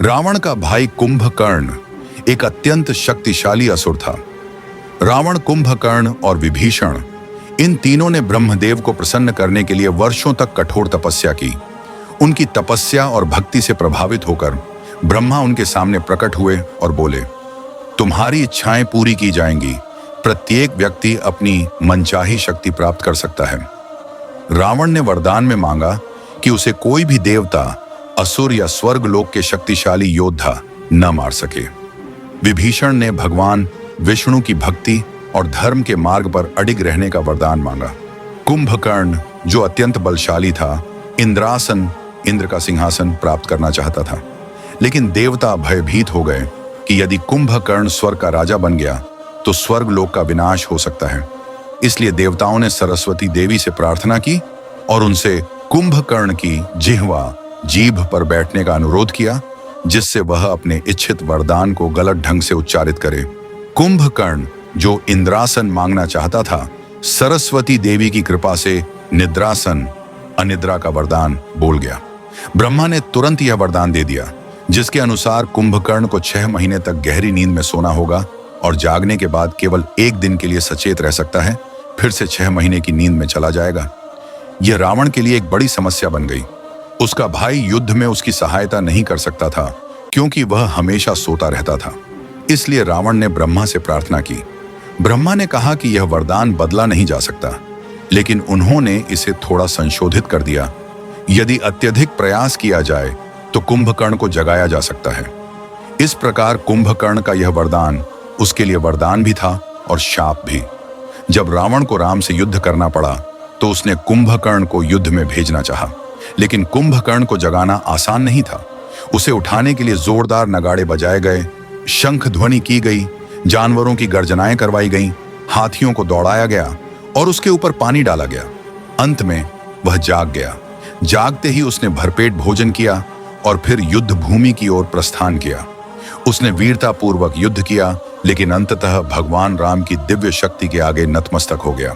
रावण का भाई कुंभकर्ण एक अत्यंत शक्तिशाली असुर था। रावण, कुंभकर्ण और विभीषण, इन तीनों ने ब्रह्मदेव को प्रसन्न करने के लिए वर्षों तक कठोर तपस्या की। उनकी तपस्या और भक्ति से प्रभावित होकर ब्रह्मा उनके सामने प्रकट हुए और बोले, तुम्हारी इच्छाएं पूरी की जाएंगी। प्रत्येक व्यक्ति अपनी मनचाही शक्ति प्राप्त कर सकता है। रावण ने वरदान में मांगा कि उसे कोई भी देवता, असुर या स्वर्ग लोक के शक्तिशाली योद्धा न मार सके। विभीषण ने भगवान विष्णु की भक्ति और धर्म के मार्ग पर अडिग रहने का वरदान मांगा। कुंभकर्ण, जो अत्यंत बलशाली था, इंद्रासन, इंद्र का सिंहासन प्राप्त करना चाहता था। लेकिन देवता भयभीत हो गए कि यदि कुंभकर्ण स्वर्ग का राजा बन गया तो स्वर्ग लोक का विनाश हो सकता है। इसलिए देवताओं ने सरस्वती देवी से प्रार्थना की और उनसे कुंभकर्ण की जिह्वा, जीभ पर बैठने का अनुरोध किया, जिससे वह अपने इच्छित वरदान को गलत ढंग से उच्चारित करे। कुंभकर्ण, जो इंद्रासन मांगना चाहता था, सरस्वती देवी की कृपा से निद्रासन, अनिद्रा का वरदान बोल गया। ब्रह्मा ने तुरंत यह वरदान दे दिया, जिसके अनुसार कुंभकर्ण को 6 महीने तक गहरी नींद में सोना होगा और जागने के बाद केवल 1 दिन के लिए सचेत रह सकता है, फिर से 6 महीने की नींद में चला जाएगा। यह रावण के लिए एक बड़ी समस्या बन गई। उसका भाई युद्ध में उसकी सहायता नहीं कर सकता था, क्योंकि वह हमेशा सोता रहता था। इसलिए रावण ने ब्रह्मा से प्रार्थना की। ब्रह्मा ने कहा कि यह वरदान बदला नहीं जा सकता, लेकिन उन्होंने इसे थोड़ा संशोधित कर दिया। यदि अत्यधिक प्रयास किया जाए तो कुंभकर्ण को जगाया जा सकता है। इस प्रकार कुंभकर्ण का यह वरदान उसके लिए वरदान भी था और शाप भी। जब रावण को राम से युद्ध करना पड़ा तो उसने कुंभकर्ण को युद्ध में भेजना चाहा, लेकिन कुंभकर्ण को जगाना आसान नहीं था। उसे उठाने के लिए जोरदार नगाड़े बजाए गए, शंख ध्वनि की गई, जानवरों की गर्जनाएं करवाई गईं, हाथियों को दौड़ाया गया और उसके ऊपर पानी डाला गया। अंत में वह जाग गया। जागते ही उसने भरपेट भोजन किया और फिर युद्ध भूमि की ओर प्रस्थान किया। उसने वीरतापूर्वक युद्ध किया, लेकिन अंततः भगवान राम की दिव्य शक्ति के आगे नतमस्तक हो गया।